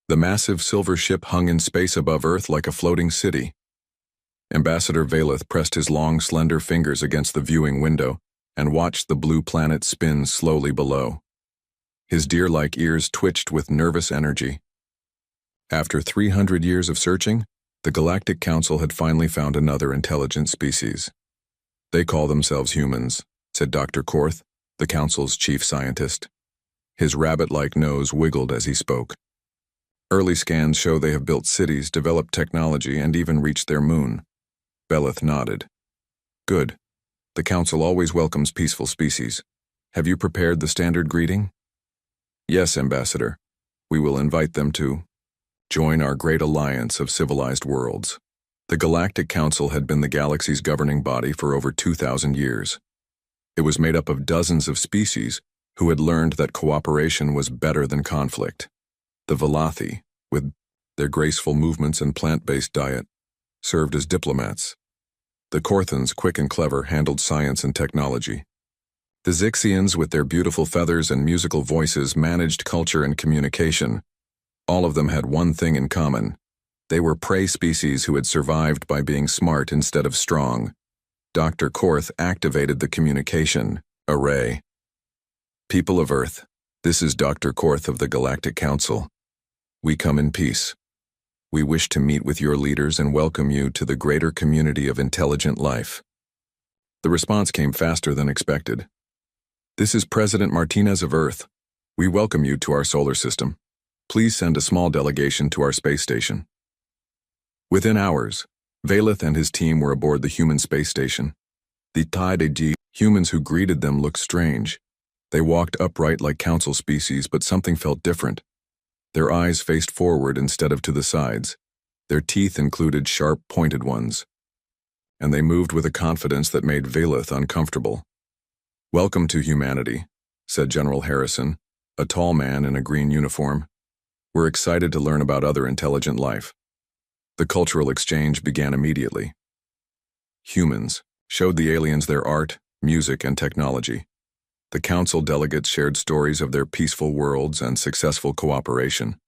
The massive silver ship hung in space above Earth like a floating city. Ambassador Velith pressed his long, slender fingers against the viewing window and watched the blue planet spin slowly below. His deer-like ears twitched with nervous energy. After 300 years of searching, the Galactic Council had finally found another intelligent species. "They call themselves humans," said Dr. Korth, the Council's chief scientist. His rabbit-like nose wiggled as he spoke. "Early scans show they have built cities, developed technology, and even reached their moon." Velith nodded. "Good. The Council always welcomes peaceful species. Have you prepared the standard greeting?" "Yes, Ambassador. We will invite them to join our great alliance of civilized worlds." The Galactic Council had been the galaxy's governing body for over 2,000 years. It was made up of dozens of species who had learned that cooperation was better than conflict. The Velothi, with their graceful movements and plant-based diet, served as diplomats. The Korthans, quick and clever, handled science and technology. The Zixians, with their beautiful feathers and musical voices, managed culture and communication. All of them had one thing in common. They were prey species who had survived by being smart instead of strong. Dr. Korth activated the communication array. "People of Earth, this is Dr. Korth of the Galactic Council. We come in peace. We wish to meet with your leaders and welcome you to the greater community of intelligent life." The response came faster than expected. "This is President Martinez of Earth. We welcome you to our solar system. Please send a small delegation to our space station." Within hours, Velith and his team were aboard the human space station. The Tide humans who greeted them looked strange. They walked upright like council species, but something felt different. Their eyes faced forward instead of to the sides. Their teeth included sharp, pointed ones. And they moved with a confidence that made Velith uncomfortable. "Welcome to humanity," said General Harrison, a tall man in a green uniform. "We're excited to learn about other intelligent life." The cultural exchange began immediately. Humans showed the aliens their art, music, and technology. The council delegates shared stories of their peaceful worlds and successful cooperation.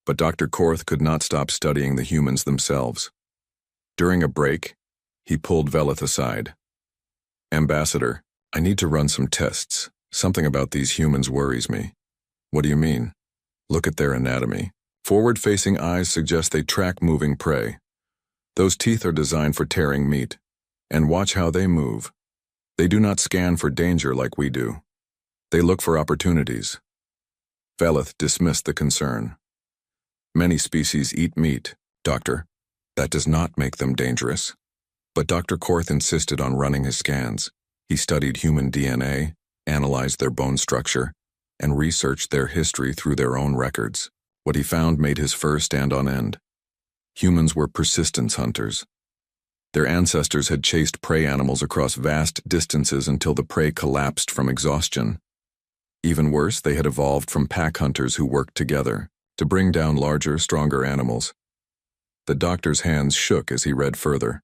But Dr. Korth could not stop studying the humans themselves. During a break, he pulled Velith aside. "Ambassador, I need to run some tests. Something about these humans worries me." "What do you mean?" "Look at their anatomy. Forward-facing eyes suggest they track moving prey. Those teeth are designed for tearing meat. And watch how they move. They do not scan for danger like we do. They look for opportunities." Velith dismissed the concern. "Many species eat meat, Doctor. That does not make them dangerous." But Dr. Korth insisted on running his scans. He studied human DNA, analyzed their bone structure, and researched their history through their own records. What he found made his fur stand on end. Humans were persistence hunters. Their ancestors had chased prey animals across vast distances until the prey collapsed from exhaustion. Even worse, they had evolved from pack hunters who worked together to bring down larger, stronger animals. The doctor's hands shook as he read further.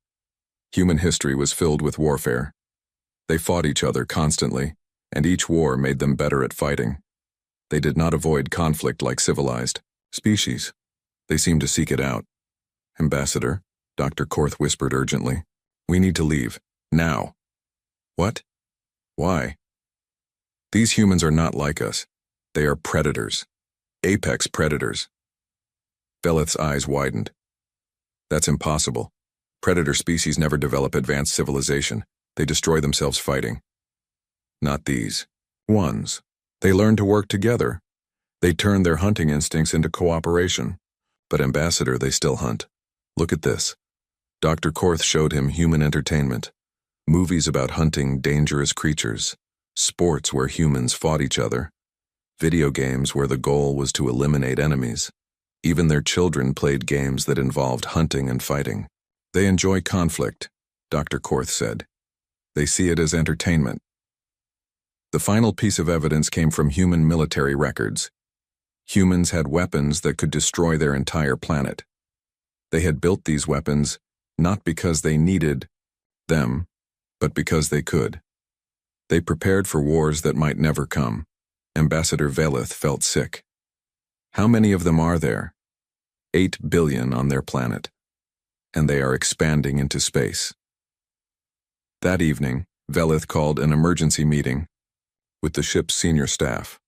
Human history was filled with warfare. They fought each other constantly, and each war made them better at fighting. They did not avoid conflict like civilized species. They seemed to seek it out. "Ambassador," Dr. Korth whispered urgently, "we need to leave. Now." "What? Why?" "These humans are not like us. They are predators. Apex predators." Velith's eyes widened. "That's impossible. Predator species never develop advanced civilization. They destroy themselves fighting." "Not these ones. They learn to work together. They turn their hunting instincts into cooperation. But Ambassador, they still hunt. Look at this." Dr. Korth showed him human entertainment. Movies about hunting dangerous creatures. Sports where humans fought each other. Video games where the goal was to eliminate enemies. Even their children played games that involved hunting and fighting. "They enjoy conflict," Dr. Korth said. "They see it as entertainment." The final piece of evidence came from human military records. Humans had weapons that could destroy their entire planet. They had built these weapons not because they needed them, but because they could. They prepared for wars that might never come. Ambassador Velith felt sick. "How many of them are there?" 8 billion on their planet, and they are expanding into space. That evening, Velith called an emergency meeting with the ship's senior staff.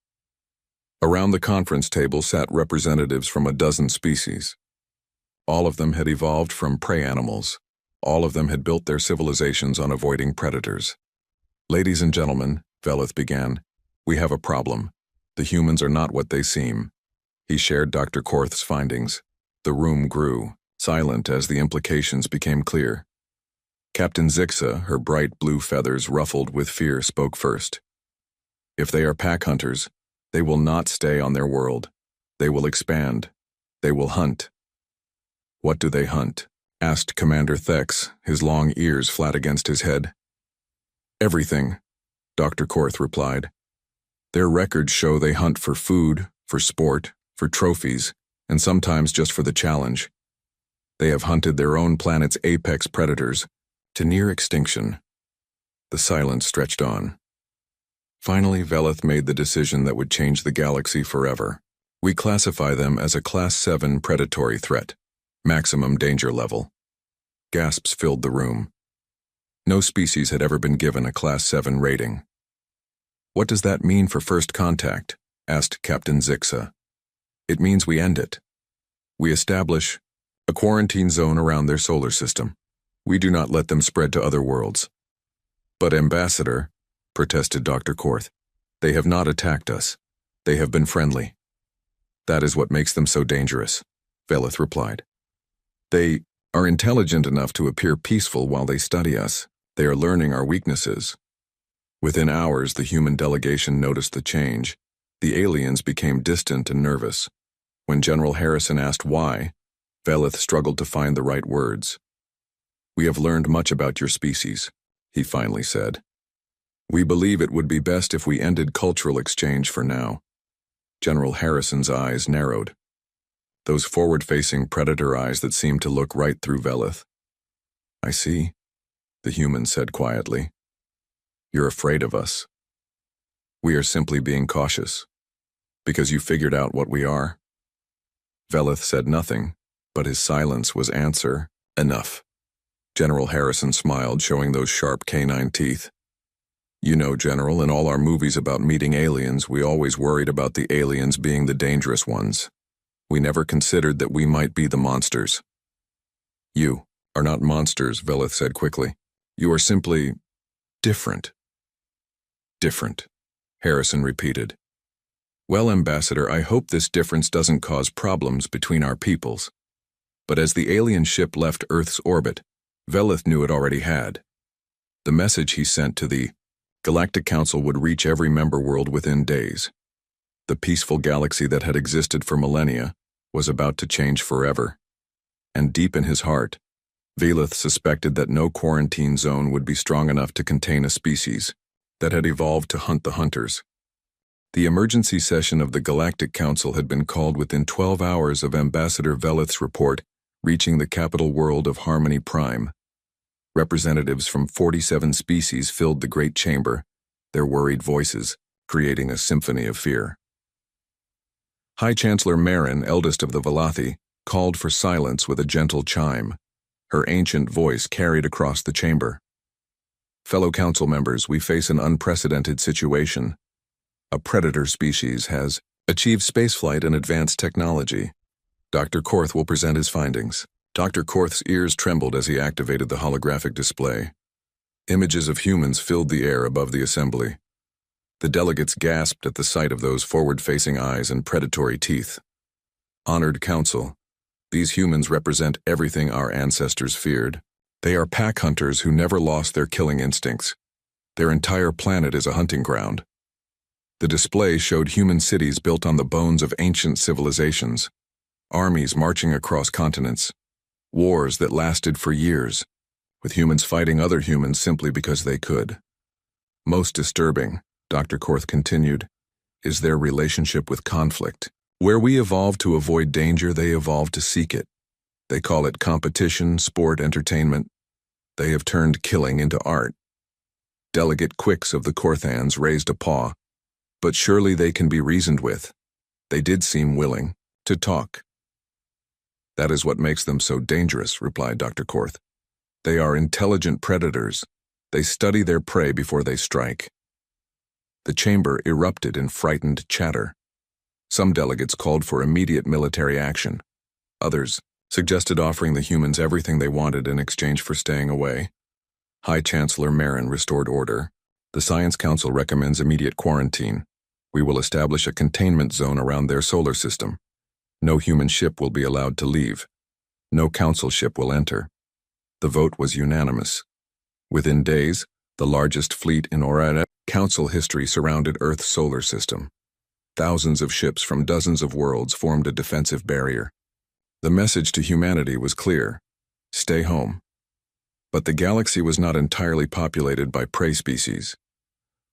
Around the conference table sat representatives from a dozen species. All of them had evolved from prey animals. All of them had built their civilizations on avoiding predators. "Ladies and gentlemen," Velith began, "we have a problem. The humans are not what they seem." He shared Dr. Korth's findings. The room grew, silent as the implications became clear. Captain Zixa, her bright blue feathers ruffled with fear, spoke first. "If they are pack hunters, they will not stay on their world. They will expand. They will hunt." "What do they hunt?" asked Commander Thex, his long ears flat against his head. "Everything," Dr. Korth replied. "Their records show they hunt for food, for sport, for trophies, and sometimes just for the challenge. They have hunted their own planet's apex predators to near extinction." The silence stretched on. Finally, Velith made the decision that would change the galaxy forever. "We classify them as a Class 7 predatory threat. Maximum danger level." Gasps filled the room. No species had ever been given a Class 7 rating. "What does that mean for first contact?" asked Captain Zixa. "It means we end it. We establish a quarantine zone around their solar system. We do not let them spread to other worlds." "But Ambassador," protested Dr. Korth, "they have not attacked us. They have been friendly." "That is what makes them so dangerous," Velith replied. "They are intelligent enough to appear peaceful while they study us. They are learning our weaknesses." Within hours, the human delegation noticed the change. The aliens became distant and nervous. When General Harrison asked why, Velith struggled to find the right words. "We have learned much about your species," he finally said. "We believe it would be best if we ended cultural exchange for now." General Harrison's eyes narrowed. Those forward-facing predator eyes that seemed to look right through Velith. "I see," the human said quietly. "You're afraid of us." "We are simply being cautious. Because you figured out what we are." Velith said nothing, but his silence was answer enough. General Harrison smiled, showing those sharp canine teeth. "You know, General, in all our movies about meeting aliens, we always worried about the aliens being the dangerous ones. We never considered that we might be the monsters." "You are not monsters," Velith said quickly. "You are simply different." "Different," Harrison repeated. "Well, Ambassador, I hope this difference doesn't cause problems between our peoples." But as the alien ship left Earth's orbit, Velith knew it already had. The message he sent to the Galactic Council would reach every member world within days. The peaceful galaxy that had existed for millennia was about to change forever. And deep in his heart, Velith suspected that no quarantine zone would be strong enough to contain a species that had evolved to hunt the hunters. The emergency session of the Galactic Council had been called within 12 hours of Ambassador Velith's report reaching the capital world of Harmony Prime. Representatives from 47 species filled the great chamber, their worried voices creating a symphony of fear. High Chancellor Marin, eldest of the Valathi, called for silence with a gentle chime. Her ancient voice carried across the chamber. "Fellow council members, we face an unprecedented situation. A predator species has achieved spaceflight and advanced technology. Dr. Korth will present his findings." Dr. Korth's ears trembled as he activated the holographic display. Images of humans filled the air above the assembly. The delegates gasped at the sight of those forward-facing eyes and predatory teeth. "Honored Council, these humans represent everything our ancestors feared. They are pack hunters who never lost their killing instincts. Their entire planet is a hunting ground." The display showed human cities built on the bones of ancient civilizations, armies marching across continents, wars that lasted for years, with humans fighting other humans simply because they could. "Most disturbing," Dr. Korth continued, "is their relationship with conflict. Where we evolved to avoid danger, they evolved to seek it. They call it competition, sport, entertainment. They have turned killing into art." Delegate Quicks of the Korthans raised a paw. "But surely they can be reasoned with. They did seem willing to talk." That is what makes them so dangerous, replied Dr. Korth. They are intelligent predators. They study their prey before they strike. The chamber erupted in frightened chatter. Some delegates called for immediate military action. Others suggested offering the humans everything they wanted in exchange for staying away. High Chancellor Marin restored order. The Science Council recommends immediate quarantine. We will establish a containment zone around their solar system. No human ship will be allowed to leave. No council ship will enter. The vote was unanimous. Within days, the largest fleet in Council history surrounded Earth's solar system. Thousands of ships from dozens of worlds formed a defensive barrier. The message to humanity was clear: stay home. But the galaxy was not entirely populated by prey species.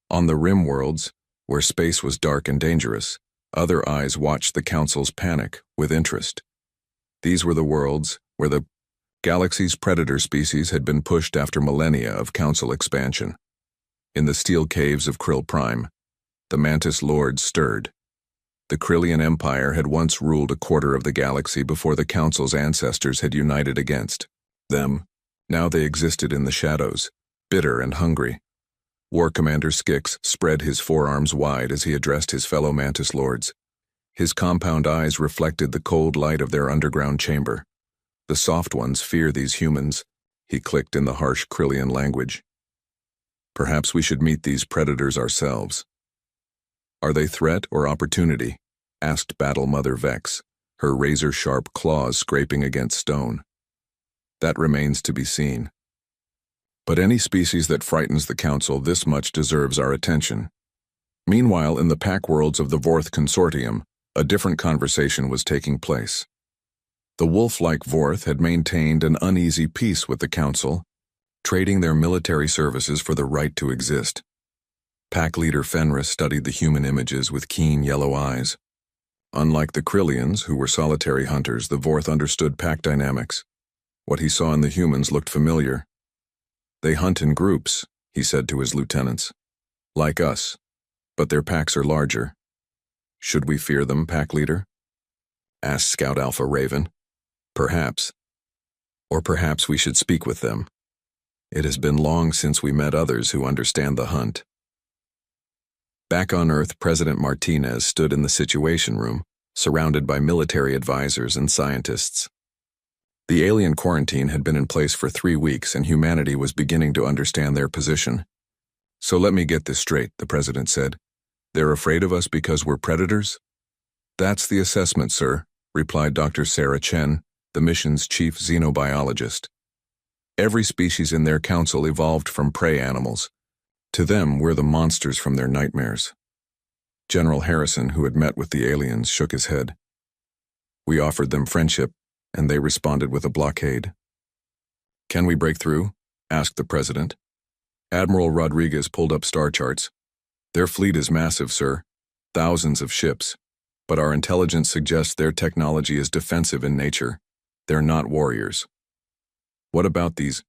On the rim worlds, where space was dark and dangerous, other eyes watched the Council's panic with interest. These were the worlds where the galaxy's predator species had been pushed after millennia of Council expansion. In the steel caves of Krill Prime, the Mantis Lords stirred. The Krillian Empire had once ruled a quarter of the galaxy before the Council's ancestors had united against them. Now they existed in the shadows, bitter and hungry. War Commander Skix spread his forearms wide as he addressed his fellow Mantis Lords. His compound eyes reflected the cold light of their underground chamber. The soft ones fear these humans, he clicked in the harsh Krillian language. Perhaps we should meet these predators ourselves. Are they threat or opportunity? Asked Battle Mother Vex, her razor-sharp claws scraping against stone. That remains to be seen. But any species that frightens the Council this much deserves our attention. Meanwhile, in the pack worlds of the Vorth Consortium, a different conversation was taking place. The wolf-like Vorth had maintained an uneasy peace with the Council, trading their military services for the right to exist. Pack leader Fenris studied the human images with keen yellow eyes. Unlike the Krillians, who were solitary hunters, the Vorth understood pack dynamics. What he saw in the humans looked familiar. They hunt in groups, he said to his lieutenants. Like us, but their packs are larger. Should we fear them, pack leader? Asked Scout Alpha Raven. Perhaps. Or perhaps we should speak with them. It has been long since we met others who understand the hunt. Back on Earth, President Martinez stood in the Situation Room, surrounded by military advisors and scientists. The alien quarantine had been in place for 3 weeks, and humanity was beginning to understand their position. So let me get this straight, the president said. They're afraid of us because we're predators? That's the assessment, sir, replied Dr. Sarah Chen, the mission's chief xenobiologist. Every species in their council evolved from prey animals. To them, we're the monsters from their nightmares. General Harrison, who had met with the aliens, shook his head. We offered them friendship, and they responded with a blockade. Can we break through? Asked the president. Admiral Rodriguez pulled up star charts. Their fleet is massive, sir. Thousands of ships. But our intelligence suggests their technology is defensive in nature. They're not warriors. What about these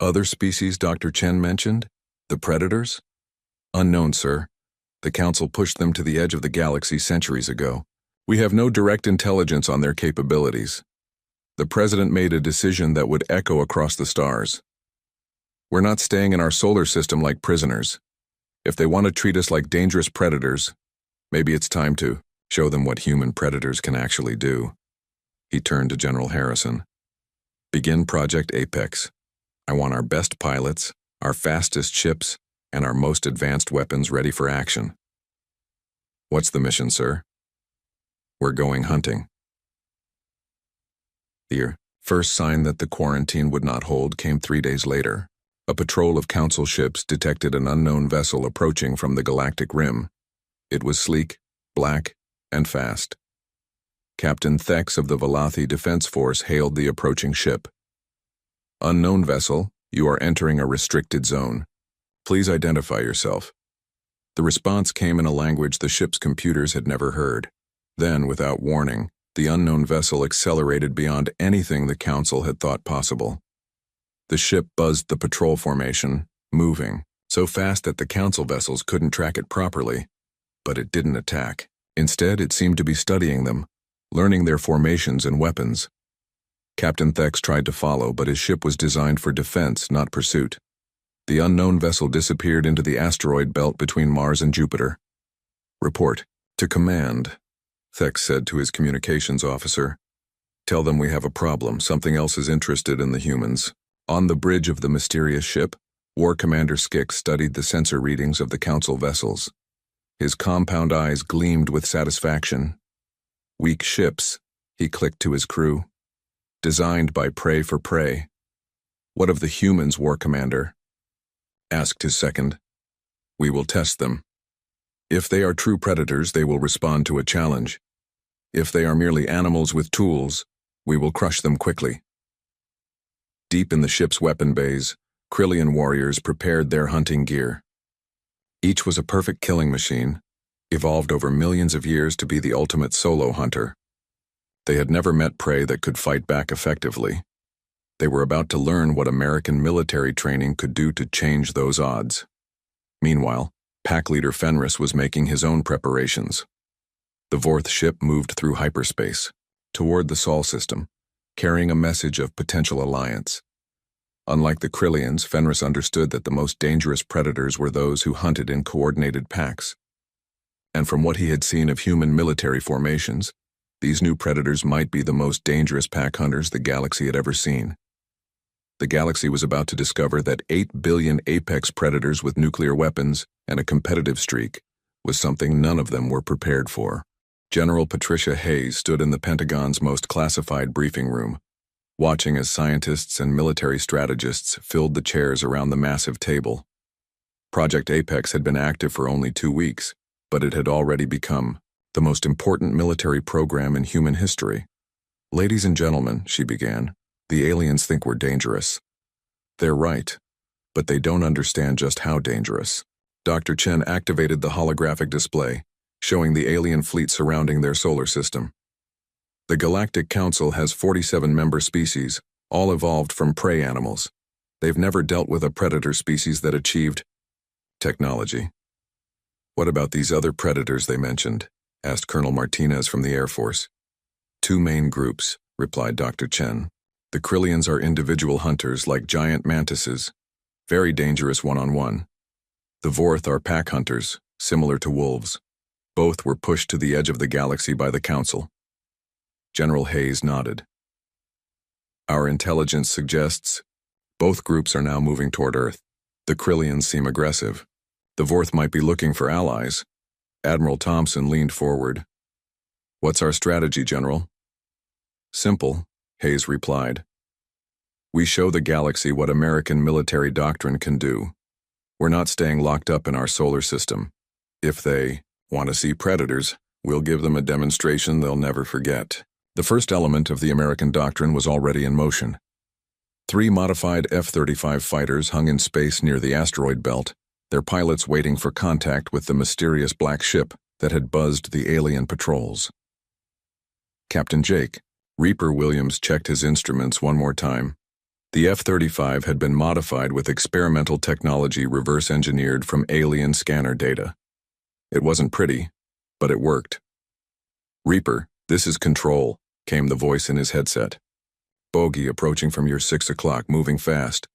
other species Dr. Chen mentioned? The predators? Unknown, sir. The Council pushed them to the edge of the galaxy centuries ago. We have no direct intelligence on their capabilities. The president made a decision that would echo across the stars. We're not staying in our solar system like prisoners. If they want to treat us like dangerous predators, maybe it's time to show them what human predators can actually do. He turned to General Harrison. Begin Project Apex. I want our best pilots, our fastest ships, and our most advanced weapons ready for action. What's the mission, sir? We're going hunting. The first sign that the quarantine would not hold came 3 days later. A patrol of Council ships detected an unknown vessel approaching from the Galactic rim. It was sleek, black, and fast. Captain Thex of the Valathi Defense Force hailed the approaching ship. Unknown vessel, you are entering a restricted zone. Please identify yourself. The response came in a language the ship's computers had never heard. Then, without warning, the unknown vessel accelerated beyond anything the Council had thought possible. The ship buzzed the patrol formation, moving, so fast that the Council vessels couldn't track it properly. But it didn't attack. Instead, it seemed to be studying them, learning their formations and weapons. Captain Thex tried to follow, but his ship was designed for defense, not pursuit. The unknown vessel disappeared into the asteroid belt between Mars and Jupiter. "Report to command," Thex said to his communications officer. "Tell them we have a problem. Something else is interested in the humans." On the bridge of the mysterious ship, War Commander Skix studied the sensor readings of the Council vessels. His compound eyes gleamed with satisfaction. "Weak ships," he clicked to his crew. "Designed by prey for prey." "What of the humans, War Commander?" asked his second. "We will test them. If they are true predators, they will respond to a challenge. If they are merely animals with tools, we will crush them quickly." Deep in the ship's weapon bays, Krillian warriors prepared their hunting gear. Each was a perfect killing machine, evolved over millions of years to be the ultimate solo hunter. They had never met prey that could fight back effectively. They were about to learn what American military training could do to change those odds. Meanwhile, pack leader Fenris was making his own preparations. The Vorth ship moved through hyperspace, toward the Sol system, carrying a message of potential alliance. Unlike the Krillians, Fenris understood that the most dangerous predators were those who hunted in coordinated packs. And from what he had seen of human military formations, these new predators might be the most dangerous pack hunters the galaxy had ever seen. The galaxy was about to discover that 8 billion apex predators with nuclear weapons and a competitive streak was something none of them were prepared for. General Patricia Hayes stood in the Pentagon's most classified briefing room, watching as scientists and military strategists filled the chairs around the massive table. Project Apex had been active for only 2 weeks, but it had already become the most important military program in human history. "Ladies and gentlemen," she began, "the aliens think we're dangerous. They're right, but they don't understand just how dangerous." Dr. Chen activated the holographic display, showing the alien fleet surrounding their solar system. "The Galactic Council has 47 member species, all evolved from prey animals. They've never dealt with a predator species that achieved technology." "What about these other predators they mentioned?" asked Colonel Martinez from the Air Force. "2 main groups," replied Dr. Chen. "The Krillians are individual hunters like giant mantises, very dangerous one-on-one. The Vorth are pack hunters, similar to wolves. Both were pushed to the edge of the galaxy by the Council." General Hayes nodded. "Our intelligence suggests both groups are now moving toward Earth. The Krillians seem aggressive. The Vorth might be looking for allies." Admiral Thompson leaned forward. "What's our strategy, General?" "Simple," Hayes replied. "We show the galaxy what American military doctrine can do. We're not staying locked up in our solar system. If they want to see predators, we'll give them a demonstration they'll never forget." The first element of the American doctrine was already in motion. 3 modified F-35 fighters hung in space near the asteroid belt, their pilots waiting for contact with the mysterious black ship that had buzzed the alien patrols. Captain Jake, Reaper Williams checked his instruments one more time. The F-35 had been modified with experimental technology reverse-engineered from alien scanner data. It wasn't pretty, but it worked. "Reaper, this is Control," came the voice in his headset. "Bogey approaching from your 6 o'clock, moving fast.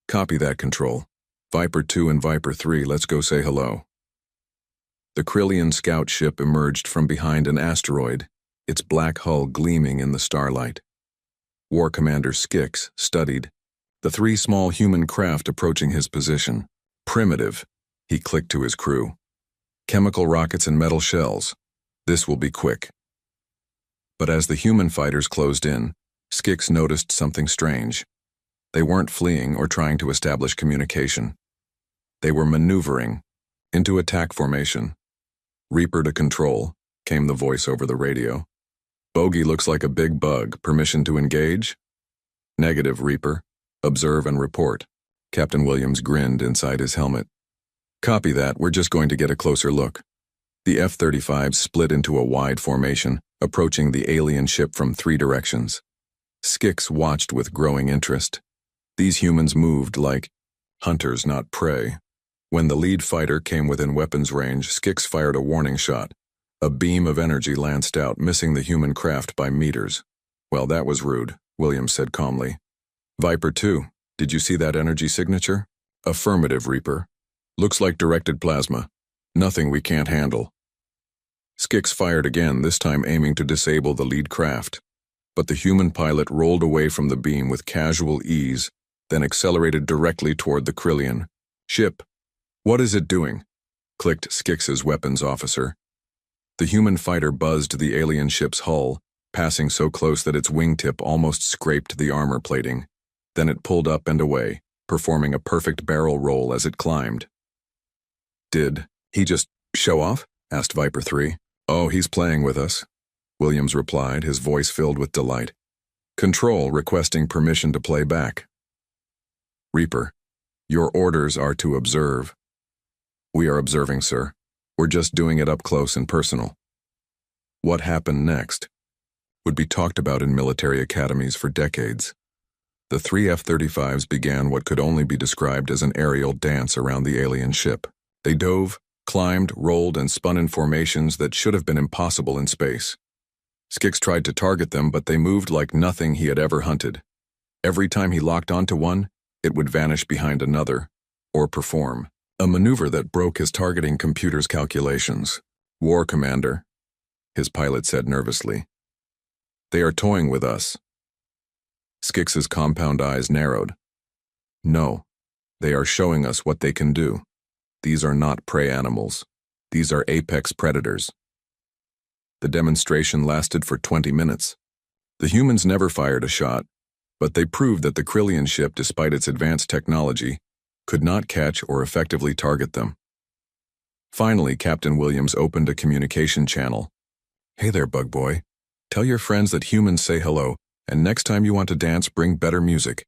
Copy that, Control. Viper 2 and Viper 3, let's go say hello." The Krillian scout ship emerged from behind an asteroid, its black hull gleaming in the starlight. War Commander Skix studied the 3 small human craft approaching his position. "Primitive," he clicked to his crew. "Chemical rockets and metal shells. This will be quick." But as the human fighters closed in, Skix noticed something strange. They weren't fleeing or trying to establish communication. They were maneuvering into attack formation. "Reaper to Control," came the voice over the radio. "Bogey looks like a big bug. Permission to engage?" "Negative, Reaper. Observe and report." Captain Williams grinned inside his helmet. "Copy that. We're just going to get a closer look." The F-35 split into a wide formation, approaching the alien ship from 3 directions. Skix watched with growing interest. These humans moved like hunters, not prey. When the lead fighter came within weapons range, Skix fired a warning shot. A beam of energy lanced out, missing the human craft by meters. "Well, that was rude," Williams said calmly. Viper 2, did you see that energy signature? Affirmative, Reaper. Looks like directed plasma. Nothing we can't handle. Skix fired again, this time aiming to disable the lead craft. But the human pilot rolled away from the beam with casual ease, then accelerated directly toward the Krillian. Ship. What is it doing? Clicked Skix's weapons officer. The human fighter buzzed the alien ship's hull, passing so close that its wingtip almost scraped the armor plating. Then it pulled up and away, performing a perfect barrel roll as it climbed. Did he just show off? Asked Viper 3. Oh, he's playing with us, Williams replied, his voice filled with delight. Control requesting permission to play back. Reaper, your orders are to observe. We are observing, sir. We're just doing it up close and personal. What happened next would be talked about in military academies for decades. The 3 F-35s began what could only be described as an aerial dance around the alien ship. They dove, climbed, rolled, and spun in formations that should have been impossible in space. Skix tried to target them, but they moved like nothing he had ever hunted. Every time he locked onto one, it would vanish behind another, or perform a maneuver that broke his targeting computer's calculations. War Commander, his pilot said nervously. They are toying with us. Skix's compound eyes narrowed. No, they are showing us what they can do. These are not prey animals. These are apex predators. The demonstration lasted for 20 minutes. The humans never fired a shot, but they proved that the Krillian ship, despite its advanced technology, could not catch or effectively target them. Finally, Captain Williams opened a communication channel. Hey there, bug boy. Tell your friends that humans say hello, and next time you want to dance, bring better music.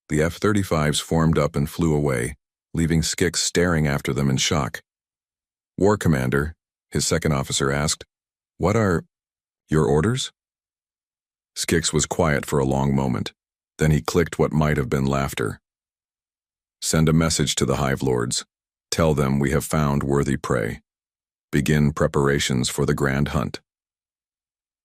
The F-35s formed up and flew away, leaving Skix staring after them in shock. War Commander, his second officer asked, what are your orders? Skix was quiet for a long moment. Then he clicked what might have been laughter. Send a message to the Hive Lords. Tell them we have found worthy prey. Begin preparations for the grand hunt.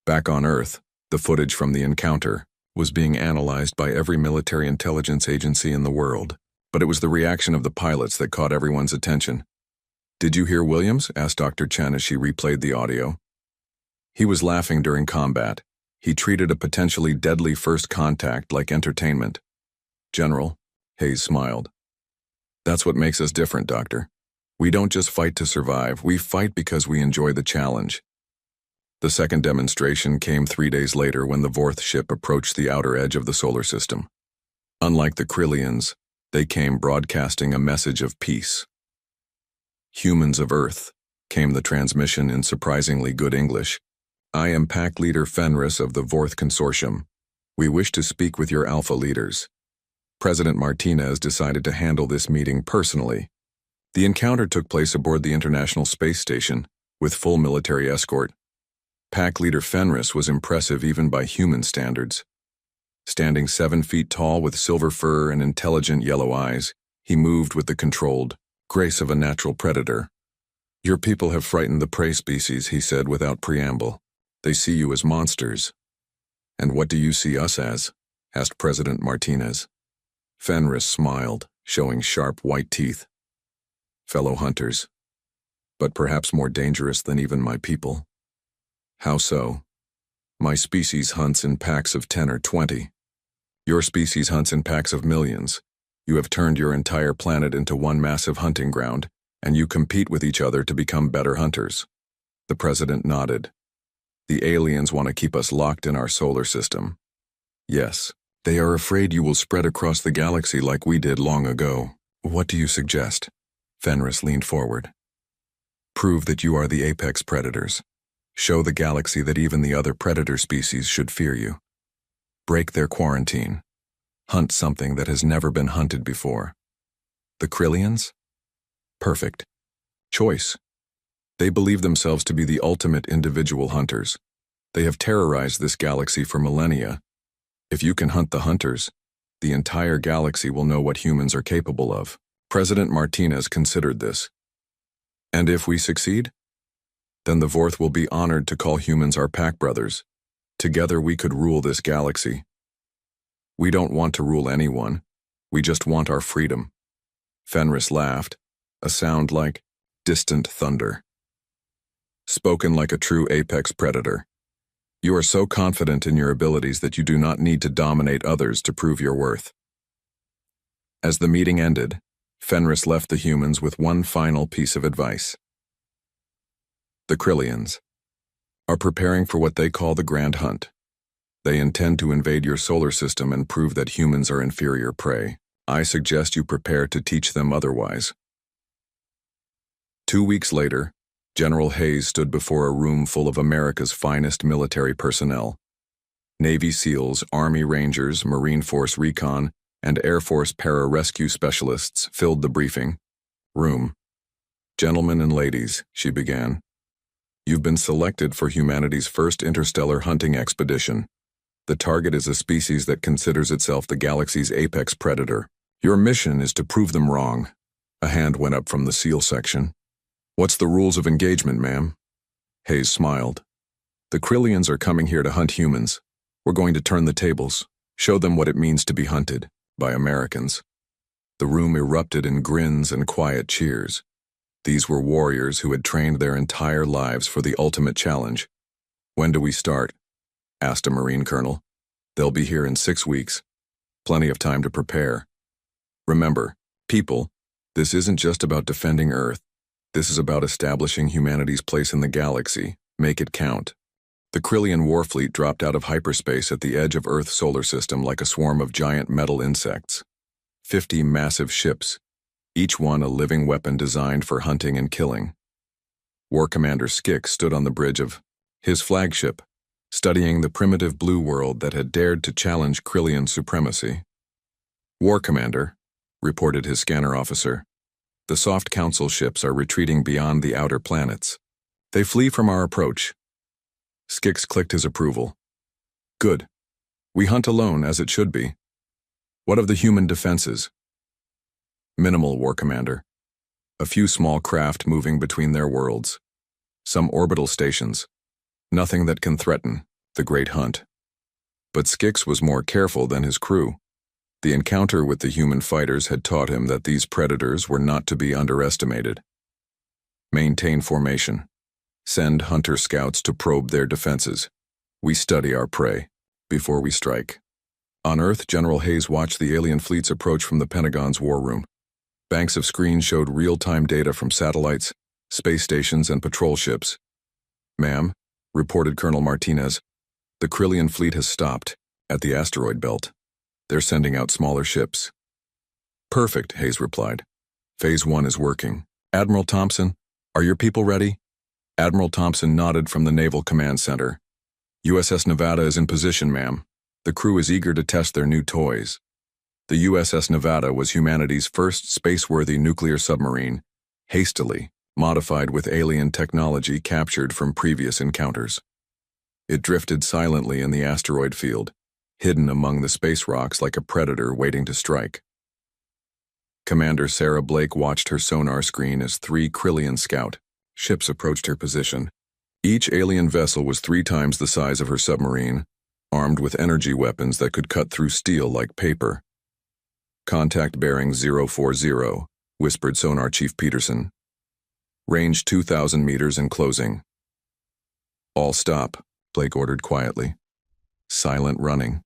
Back on Earth, the footage from the encounter was being analyzed by every military intelligence agency in the world, but it was the reaction of the pilots that caught everyone's attention. Did you hear Williams? Asked Dr. Chen as she replayed the audio. He was laughing during combat. He treated a potentially deadly first contact like entertainment. General, Hayes smiled. That's what makes us different, Doctor. We don't just fight to survive, we fight because we enjoy the challenge. The second demonstration came 3 days later when the Vorth ship approached the outer edge of the solar system. Unlike the Krillians, they came broadcasting a message of peace. Humans of Earth, came the transmission in surprisingly good English. I am Pack Leader Fenris of the Vorth Consortium. We wish to speak with your alpha leaders. President Martinez decided to handle this meeting personally. The encounter took place aboard the International Space Station, with full military escort. Pack Leader Fenris was impressive even by human standards. Standing 7 feet tall with silver fur and intelligent yellow eyes, he moved with the controlled grace of a natural predator. Your people have frightened the prey species, he said without preamble. They see you as monsters. And what do you see us as? Asked President Martinez. Fenris smiled, showing sharp white teeth. Fellow hunters, but perhaps more dangerous than even my people. How so? My species hunts in packs of 10 or 20. Your species hunts in packs of millions. You have turned your entire planet into one massive hunting ground, and you compete with each other to become better hunters. The president nodded. The aliens want to keep us locked in our solar system. Yes, they are afraid you will spread across the galaxy like we did long ago. What do you suggest? Fenris leaned forward. Prove that you are the apex predators. Show the galaxy that even the other predator species should fear you. Break their quarantine. Hunt something that has never been hunted before. The Krillians? Perfect. Choice. They believe themselves to be the ultimate individual hunters. They have terrorized this galaxy for millennia. If you can hunt the hunters, the entire galaxy will know what humans are capable of. President Martinez considered this. And if we succeed? Then the Vorth will be honored to call humans our pack brothers. Together we could rule this galaxy. We don't want to rule anyone. We just want our freedom. Fenris laughed, a sound like distant thunder. Spoken like a true apex predator. You are so confident in your abilities that you do not need to dominate others to prove your worth. As the meeting ended, Fenris left the humans with one final piece of advice. The Krillians are preparing for what they call the Grand Hunt. They intend to invade your solar system and prove that humans are inferior prey. I suggest you prepare to teach them otherwise. 2 weeks later, General Hayes stood before a room full of America's finest military personnel. Navy SEALs, Army Rangers, Marine Force Recon, and Air Force Para-Rescue Specialists filled the briefing room. Gentlemen and ladies, she began, you've been selected for humanity's first interstellar hunting expedition. The target is a species that considers itself the galaxy's apex predator. Your mission is to prove them wrong. A hand went up from the SEAL section. What's the rules of engagement, ma'am? Hayes smiled. The Krillians are coming here to hunt humans. We're going to turn the tables, show them what it means to be hunted by Americans. The room erupted in grins and quiet cheers. These were warriors who had trained their entire lives for the ultimate challenge. When do we start? Asked a Marine colonel. They'll be here in 6 weeks. Plenty of time to prepare. Remember, people, this isn't just about defending Earth. This is about establishing humanity's place in the galaxy. Make it count. The Krillian warfleet dropped out of hyperspace at the edge of Earth's solar system like a swarm of giant metal insects. 50 massive ships, each one a living weapon designed for hunting and killing. War Commander Skix stood on the bridge of his flagship, studying the primitive blue world that had dared to challenge Krillian supremacy. War Commander, reported his scanner officer, the soft council ships are retreating beyond the outer planets. They flee from our approach. Skix clicked his approval. Good. We hunt alone, as it should be. What of the human defenses? Minimal, War Commander. A few small craft moving between their worlds. Some orbital stations. Nothing that can threaten the Great Hunt. But Skix was more careful than his crew. The encounter with the human fighters had taught him that these predators were not to be underestimated. Maintain formation. Send hunter scouts to probe their defenses. We study our prey before we strike. On Earth, General Hayes watched the alien fleets approach from the Pentagon's war room. Banks of screens showed real-time data from satellites, space stations, and patrol ships. Ma'am, reported Colonel Martinez, the Krillian fleet has stopped at the asteroid belt. They're sending out smaller ships. Perfect, Hayes replied. Phase 1 is working. Admiral Thompson, are your people ready? Admiral Thompson nodded from the Naval Command Center. USS Nevada is in position, ma'am. The crew is eager to test their new toys. The USS Nevada was humanity's first space-worthy nuclear submarine, hastily modified with alien technology captured from previous encounters. It drifted silently in the asteroid field, hidden among the space rocks like a predator waiting to strike. Commander Sarah Blake watched her sonar screen as 3 Krillian scout ships approached her position. Each alien vessel was 3 times the size of her submarine, armed with energy weapons that could cut through steel like paper. Contact bearing 040, whispered Sonar Chief Peterson. Range 2,000 meters and closing. All stop, Blake ordered quietly. Silent running.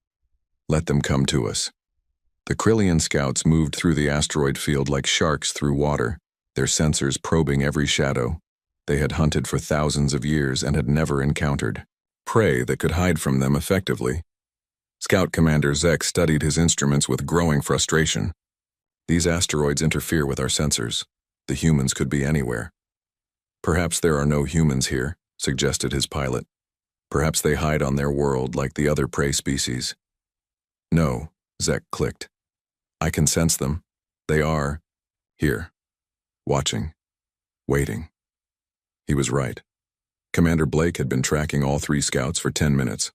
Let them come to us. The Krillian scouts moved through the asteroid field like sharks through water, their sensors probing every shadow. They had hunted for thousands of years and had never encountered prey that could hide from them effectively. Scout Commander Zek studied his instruments with growing frustration. These asteroids interfere with our sensors. The humans could be anywhere. Perhaps there are no humans here, suggested his pilot. Perhaps they hide on their world like the other prey species. No, Zek clicked. I can sense them. They are here, watching, waiting. He was right. Commander Blake had been tracking all 3 scouts for 10 minutes,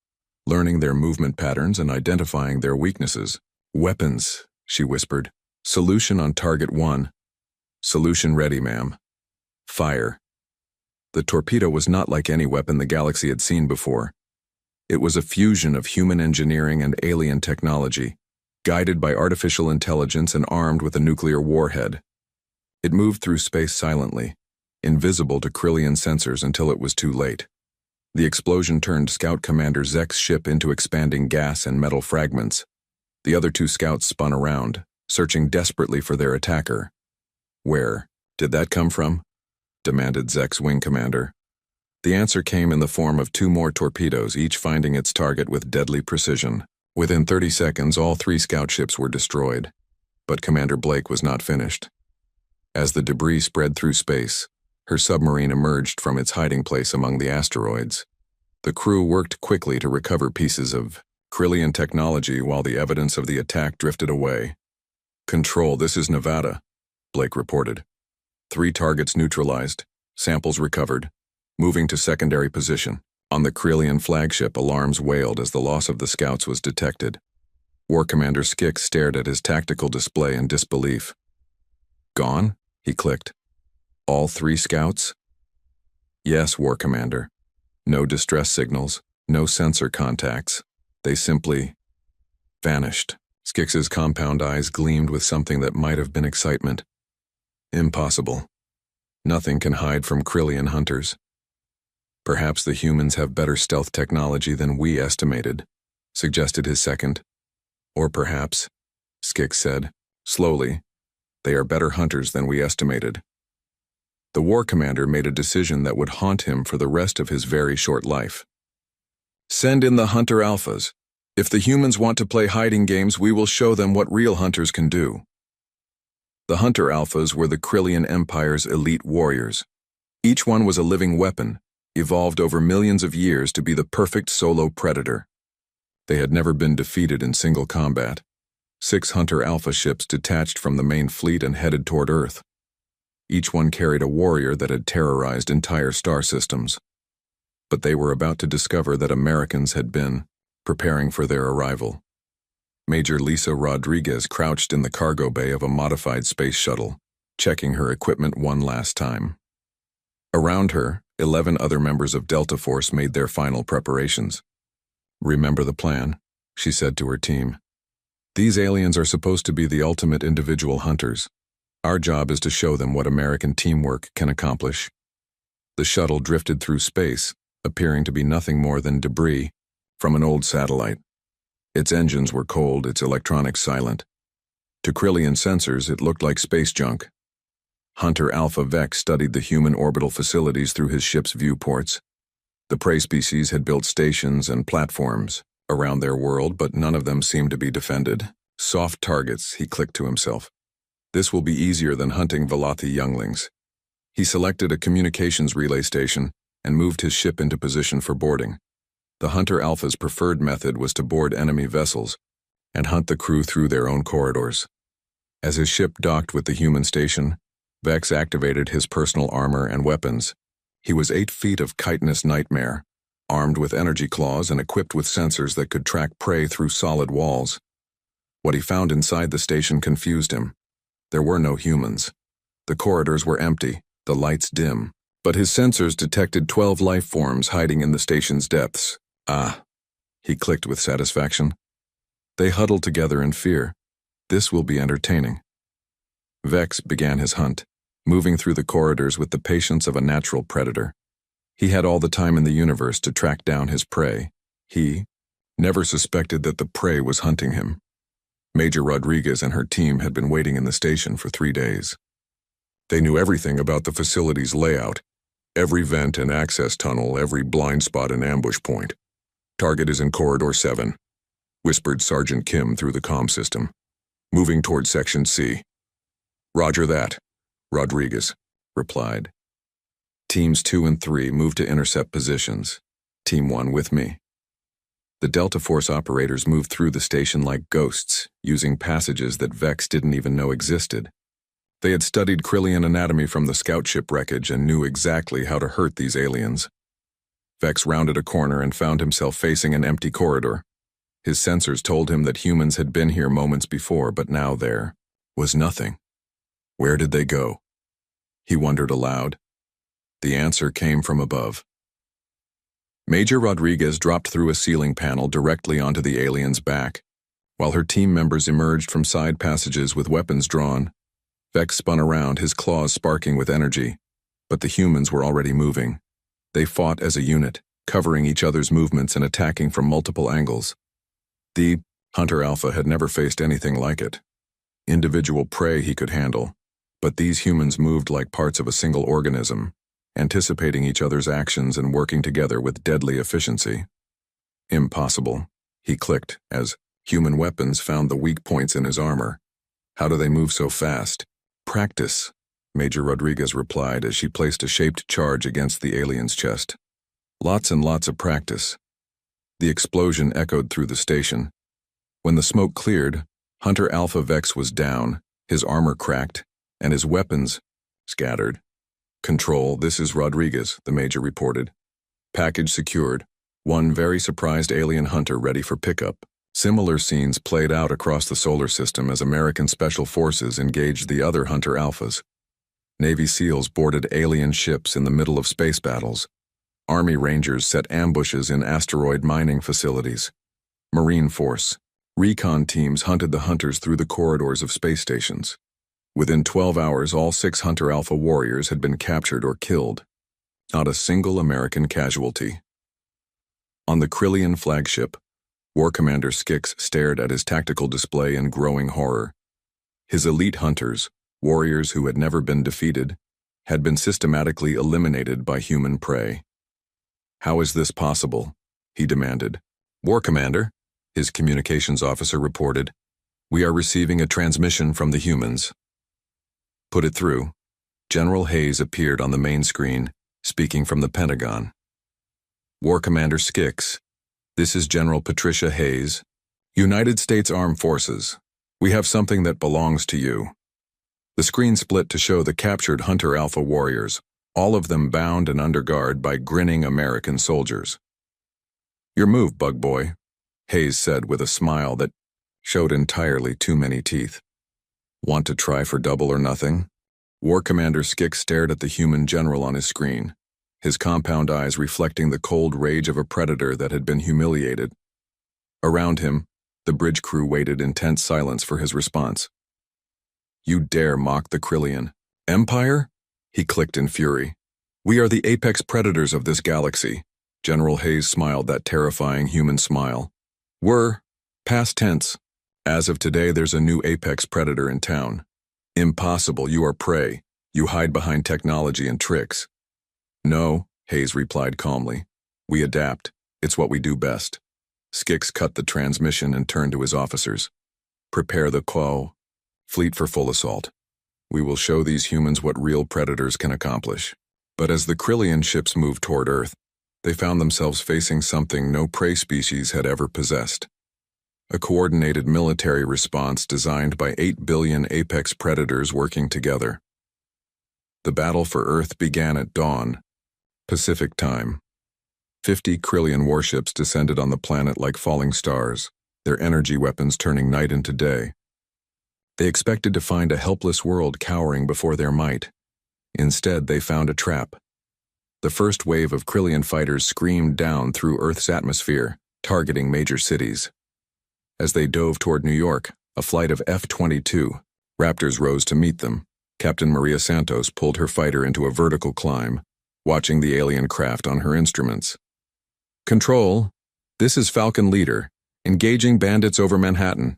learning their movement patterns and identifying their weaknesses. Weapons, she whispered. Solution on target 1. Solution ready, ma'am. Fire. The torpedo was not like any weapon the galaxy had seen before. It was a fusion of human engineering and alien technology, guided by artificial intelligence and armed with a nuclear warhead. It moved through space silently, invisible to Krillian sensors until it was too late. The explosion turned Scout Commander Zek's ship into expanding gas and metal fragments. The other two scouts spun around, searching desperately for their attacker. "Where did that come from?" demanded Zek's wing commander. The answer came in the form of 2 more torpedoes, each finding its target with deadly precision. Within 30 seconds, all 3 scout ships were destroyed. But Commander Blake was not finished. As the debris spread through space, her submarine emerged from its hiding place among the asteroids. The crew worked quickly to recover pieces of Krillian technology while the evidence of the attack drifted away. "Control, this is Nevada," Blake reported. 3 targets neutralized, samples recovered, moving to secondary position. On the Krillian flagship, alarms wailed as the loss of the scouts was detected. War Commander Skix stared at his tactical display in disbelief. "Gone?" he clicked. "All 3 scouts?" "Yes, War Commander. No distress signals, no sensor contacts. They simply vanished." Skix's compound eyes gleamed with something that might have been excitement. "Impossible. Nothing can hide from Krillian hunters. Perhaps the humans have better stealth technology than we estimated," suggested his second. "Or perhaps," Skix said, slowly, "they are better hunters than we estimated." The war commander made a decision that would haunt him for the rest of his very short life. "Send in the hunter alphas. If the humans want to play hiding games, we will show them what real hunters can do." The hunter alphas were the Krillian Empire's elite warriors. Each one was a living weapon, evolved over millions of years to be the perfect solo predator. They had never been defeated in single combat. 6 hunter alpha ships detached from the main fleet and headed toward Earth. Each one carried a warrior that had terrorized entire star systems. But they were about to discover that Americans had been preparing for their arrival. Major Lisa Rodriguez crouched in the cargo bay of a modified space shuttle, checking her equipment one last time. Around her, 11 other members of Delta Force made their final preparations. "Remember the plan," she said to her team. "These aliens are supposed to be the ultimate individual hunters. Our job is to show them what American teamwork can accomplish." The shuttle drifted through space, appearing to be nothing more than debris from an old satellite. Its engines were cold, its electronics silent. To Krillian sensors, it looked like space junk. Hunter Alpha Vex studied the human orbital facilities through his ship's viewports. The prey species had built stations and platforms around their world, but none of them seemed to be defended. "Soft targets," he clicked to himself. "This will be easier than hunting Velothi younglings." He selected a communications relay station and moved his ship into position for boarding. The Hunter Alpha's preferred method was to board enemy vessels and hunt the crew through their own corridors. As his ship docked with the human station, Vex activated his personal armor and weapons. He was 8 feet of chitinous nightmare, armed with energy claws and equipped with sensors that could track prey through solid walls. What he found inside the station confused him. There were no humans. The corridors were empty, the lights dim, but his sensors detected 12 life forms hiding in the station's depths. "Ah," he clicked with satisfaction. They huddled together in fear. This will be entertaining. Vex began his hunt, moving through the corridors with the patience of a natural predator. He had all the time in the universe to track down his prey. He never suspected that the prey was hunting him. Major Rodriguez and her team had been waiting in the station for 3 days. They knew everything about the facility's layout, every vent and access tunnel, every blind spot and ambush point. "Target is in Corridor 7, whispered Sergeant Kim through the comm system. "Moving toward Section C." "Roger that," Rodriguez replied. Teams 2 and 3 moved to intercept positions. Team 1 with me. The Delta Force operators moved through the station like ghosts, using passages that Vex didn't even know existed. They had studied Krillian anatomy from the scout ship wreckage and knew exactly how to hurt these aliens. Vex rounded a corner and found himself facing an empty corridor. His sensors told him that humans had been here moments before, but now there was nothing. Where did they go? He wondered aloud. The answer came from above. Major Rodriguez dropped through a ceiling panel directly onto the alien's back. While her team members emerged from side passages with weapons drawn, Vex spun around, his claws sparking with energy. But the humans were already moving. They fought as a unit, covering each other's movements and attacking from multiple angles. The Hunter Alpha had never faced anything like it. Individual prey he could handle, but these humans moved like parts of a single organism, anticipating each other's actions and working together with deadly efficiency. Impossible, he clicked as human weapons found the weak points in his armor. How do they move so fast? Practice, Major Rodriguez replied as she placed a shaped charge against the alien's chest. Lots and lots of practice. The explosion echoed through the station. When the smoke cleared, Hunter Alpha Vex was down, his armor cracked, and his weapons scattered. Control, this is Rodriguez, the Major reported. Package secured. One very surprised alien hunter ready for pickup. Similar scenes played out across the solar system as American Special Forces engaged the other Hunter Alphas. Navy SEALs boarded alien ships in the middle of space battles. Army Rangers set ambushes in asteroid mining facilities. Marine Force, recon teams hunted the hunters through the corridors of space stations. Within 12 hours, all 6 Hunter Alpha warriors had been captured or killed. Not a single American casualty. On the Krillian flagship, War Commander Skix stared at his tactical display in growing horror. His elite hunters, warriors who had never been defeated, had been systematically eliminated by human prey. How is this possible? He demanded. War Commander, his communications officer reported. We are receiving a transmission from the humans. Put it through. General Hayes appeared on the main screen, speaking from the Pentagon. War Commander Skix, this is General Patricia Hayes, United States Armed Forces. We have something that belongs to you. The screen split to show the captured Hunter Alpha warriors, all of them bound and under guard by grinning American soldiers. Your move, bug boy, Hayes said with a smile that showed entirely too many teeth. Want to try for double or nothing? War Commander Skix stared at the human general on his screen, his compound eyes reflecting the cold rage of a predator that had been humiliated. Around him, the bridge crew waited in tense silence for his response. You dare mock the Krillian Empire? He clicked in fury. We are the apex predators of this galaxy. General Hayes smiled that terrifying human smile. Were, past tense. As of today, there's a new apex predator in town. Impossible, you are prey. You hide behind technology and tricks. No, Hayes replied calmly. We adapt. It's what we do best. Skix cut the transmission and turned to his officers. Prepare the fleet for full assault. We will show these humans what real predators can accomplish. But as the Krillian ships moved toward Earth, they found themselves facing something no prey species had ever possessed. A coordinated military response designed by 8 billion apex predators working together. The battle for Earth began at dawn, Pacific time. 50 Krillian warships descended on the planet like falling stars, their energy weapons turning night into day. They expected to find a helpless world cowering before their might. Instead, they found a trap. The first wave of Krillian fighters screamed down through Earth's atmosphere, targeting major cities. As they dove toward New York, a flight of F-22 Raptors rose to meet them. Captain Maria Santos pulled her fighter into a vertical climb, watching the alien craft on her instruments. Control, this is Falcon Leader, engaging bandits over Manhattan.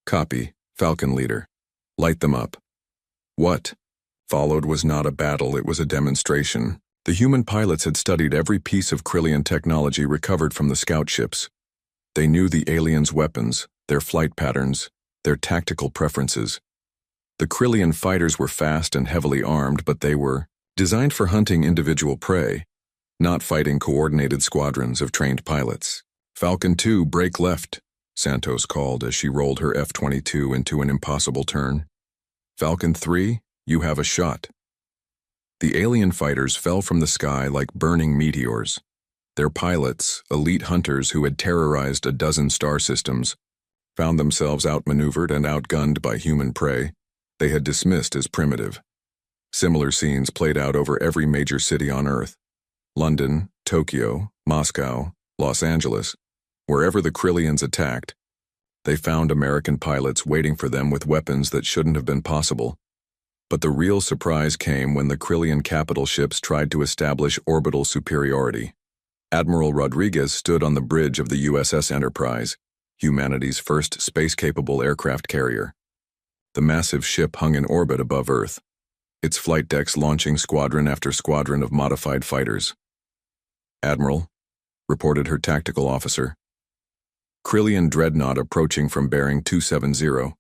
Copy, Falcon Leader. Light them up. What followed was not a battle, it was a demonstration. The human pilots had studied every piece of Krillian technology recovered from the scout ships. They knew the aliens' weapons, their flight patterns, their tactical preferences. The Krillian fighters were fast and heavily armed, but they were designed for hunting individual prey, not fighting coordinated squadrons of trained pilots. Falcon 2, break left, Santos called as she rolled her F-22 into an impossible turn. Falcon 3, you have a shot. The alien fighters fell from the sky like burning meteors. Their pilots, elite hunters who had terrorized a dozen star systems, found themselves outmaneuvered and outgunned by human prey they had dismissed as primitive. Similar scenes played out over every major city on Earth. London, Tokyo, Moscow, Los Angeles. Wherever the Krillians attacked, They found American pilots waiting for them with weapons that shouldn't have been possible. But the real surprise came when the Krillian capital ships tried to establish orbital superiority. Admiral Rodriguez stood on the bridge of the USS Enterprise, humanity's first space-capable aircraft carrier. The massive ship hung in orbit above Earth, its flight decks launching squadron after squadron of modified fighters. "Admiral," reported her tactical officer. "Krillian dreadnought approaching from bearing 270.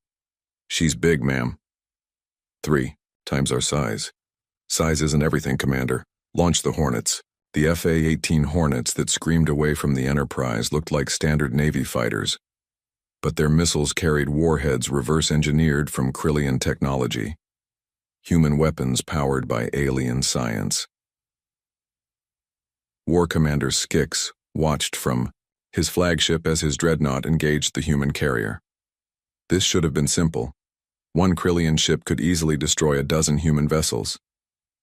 She's big, ma'am." 3 times our size. "Size isn't everything, Commander. Launch the Hornets." The FA-18 Hornets that screamed away from the Enterprise looked like standard Navy fighters, but their missiles carried warheads reverse-engineered from Krillian technology. Human weapons powered by alien science. War Commander Skix watched from his flagship as his dreadnought engaged the human carrier. This should have been simple. One Krillian ship could easily destroy a dozen human vessels.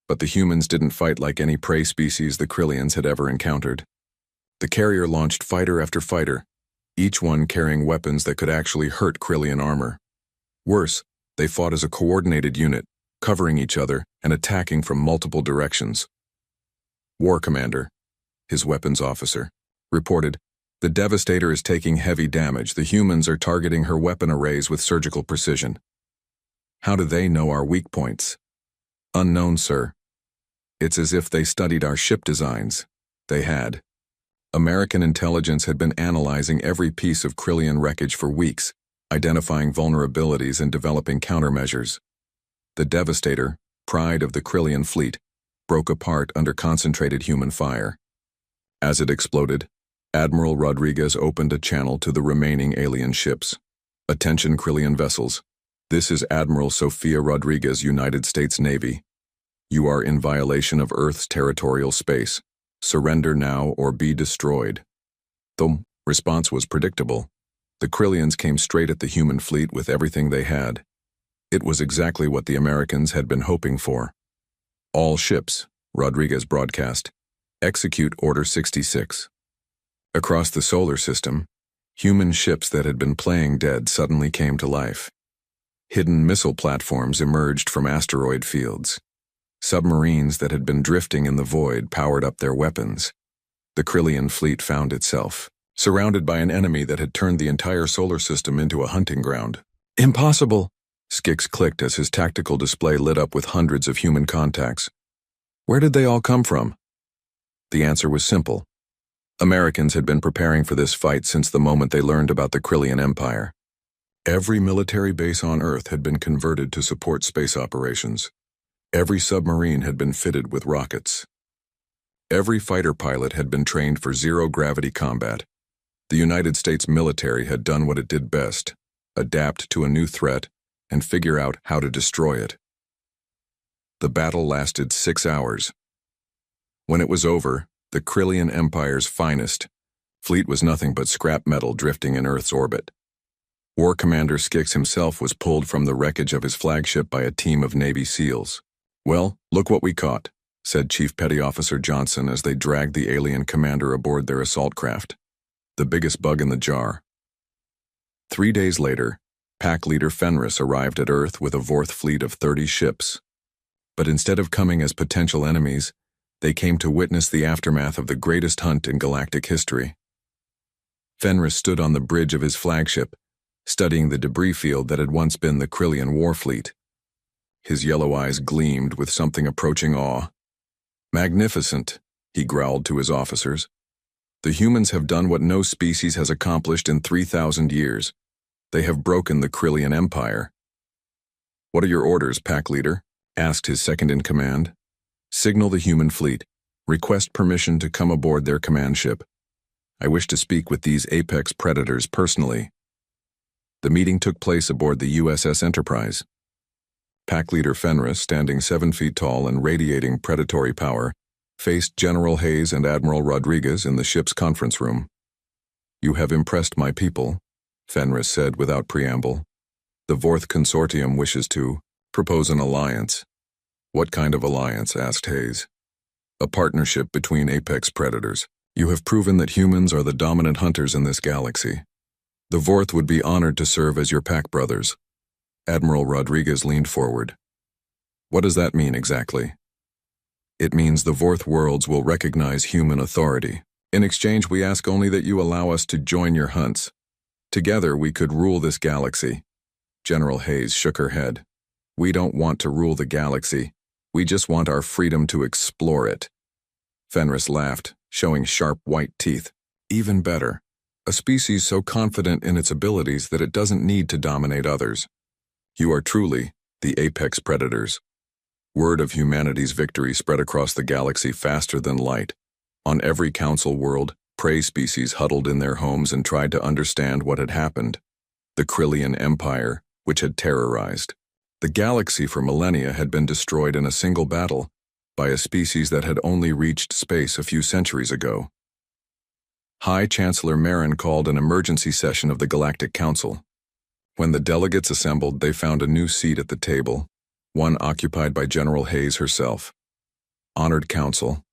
But the humans didn't fight like any prey species the Krillians had ever encountered. The carrier launched fighter after fighter, each one carrying weapons that could actually hurt Krillian armor. Worse, they fought as a coordinated unit, covering each other and attacking from multiple directions. War Commander, his weapons officer, reported, "The Devastator is taking heavy damage. The humans are targeting her weapon arrays with surgical precision." "How do they know our weak points?" "Unknown, sir. It's as if they studied our ship designs." They had. American intelligence had been analyzing every piece of Krillian wreckage for weeks, identifying vulnerabilities and developing countermeasures. The Devastator, pride of the Krillian fleet, broke apart under concentrated human fire. As it exploded, Admiral Rodriguez opened a channel to the remaining alien ships. "Attention, Krillian vessels. This is Admiral Sofia Rodriguez, United States Navy. You are in violation of Earth's territorial space. Surrender now or be destroyed." The response was predictable. The Krillians came straight at the human fleet with everything they had. It was exactly what the Americans had been hoping for. "All ships," Rodriguez broadcast, "execute Order 66. Across the solar system, human ships that had been playing dead suddenly came to life. Hidden missile platforms emerged from asteroid fields. Submarines that had been drifting in the void powered up their weapons. The Krillian fleet found itself surrounded by an enemy that had turned the entire solar system into a hunting ground. "Impossible!" Skix clicked as his tactical display lit up with hundreds of human contacts. Where did they all come from? The answer was simple. Americans had been preparing for this fight since the moment they learned about the Krillian Empire. Every military base on Earth had been converted to support space operations. Every submarine had been fitted with rockets. Every fighter pilot had been trained for zero-gravity combat. The United States military had done what it did best, adapt to a new threat and figure out how to destroy it. The battle lasted 6 hours. When it was over, the Krillian Empire's finest fleet was nothing but scrap metal drifting in Earth's orbit. War Commander Skix himself was pulled from the wreckage of his flagship by a team of Navy SEALs. "Well, look what we caught," said Chief Petty Officer Johnson as they dragged the alien commander aboard their assault craft. The biggest bug in the jar. 3 days later, Pack Leader Fenris arrived at Earth with a Vorth fleet of 30 ships. But instead of coming as potential enemies, they came to witness the aftermath of the greatest hunt in galactic history. Fenris stood on the bridge of his flagship, studying the debris field that had once been the Krillian war fleet. His yellow eyes gleamed with something approaching awe. "Magnificent," he growled to his officers. "The humans have done what no species has accomplished in 3,000 years. They have broken the Krillian Empire." "What are your orders, Pack Leader?" asked his second-in-command. "Signal the human fleet. Request permission to come aboard their command ship. I wish to speak with these apex predators personally." The meeting took place aboard the USS Enterprise. Pack Leader Fenris, standing 7 feet tall and radiating predatory power, faced General Hayes and Admiral Rodriguez in the ship's conference room. "You have impressed my people," Fenris said without preamble. "The Vorth Consortium wishes to propose an alliance." "What kind of alliance?" asked Hayes. "A partnership between apex predators. You have proven that humans are the dominant hunters in this galaxy. The Vorth would be honored to serve as your pack brothers. Admiral Rodriguez leaned forward. What does that mean exactly? It means the Vorth worlds will recognize human authority. In exchange, we ask only that you allow us to join your hunts. Together, we could rule this galaxy. General Hayes shook her head. We don't want to rule the galaxy. We just want our freedom to explore it. Fenris laughed, showing sharp white teeth. Even better. A species so confident in its abilities that it doesn't need to dominate others. You are truly the apex predators. Word of humanity's victory spread across the galaxy faster than light. On every council world, prey species huddled in their homes and tried to understand what had happened. The Krillian Empire, which had terrorized the galaxy for millennia, had been destroyed in a single battle by a species that had only reached space a few centuries ago. High Chancellor Marin called an emergency session of the Galactic Council. When the delegates assembled, they found a new seat at the table, one occupied by General Hayes herself. Honored Council,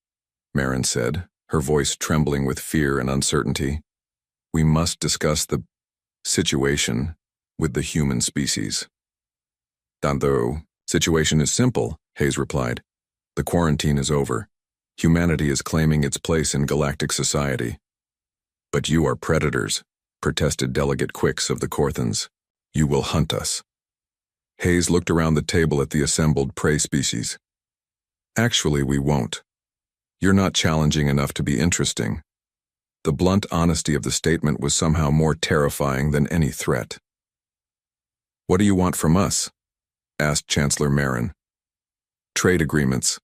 Marin said, her voice trembling with fear and uncertainty. We must discuss the situation with the human species. The situation is simple, Hayes replied. The quarantine is over. Humanity is claiming its place in galactic society. But you are predators, protested Delegate Quicks of the Corthans. You will hunt us. Hayes looked around the table at the assembled prey species. Actually, we won't. You're not challenging enough to be interesting. The blunt honesty of the statement was somehow more terrifying than any threat. What do you want from us? Asked Chancellor Marin. Trade agreements,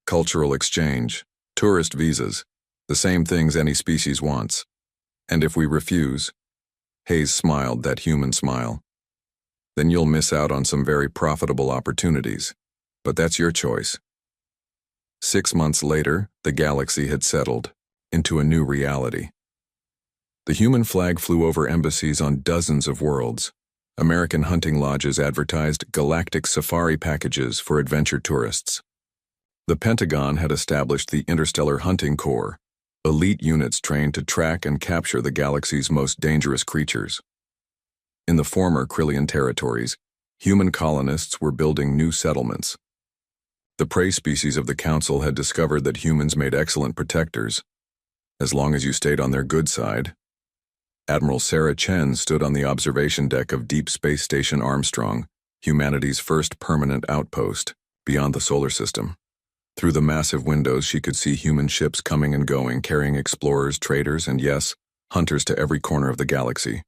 cultural exchange, tourist visas, the same things any species wants. And if we refuse, Hayes smiled that human smile, then you'll miss out on some very profitable opportunities. But that's your choice. 6 months later, the galaxy had settled into a new reality. The human flag flew over embassies on dozens of worlds. American hunting lodges advertised galactic safari packages for adventure tourists. The Pentagon had established the Interstellar Hunting Corps, elite units trained to track and capture the galaxy's most dangerous creatures. In the former Krillian territories, human colonists were building new settlements. The prey species of the Council had discovered that humans made excellent protectors, as long as you stayed on their good side. Admiral Sarah Chen stood on the observation deck of Deep Space Station Armstrong, humanity's first permanent outpost, beyond the solar system. Through the massive windows, she could see human ships coming and going, carrying explorers, traders, and yes, hunters to every corner of the galaxy.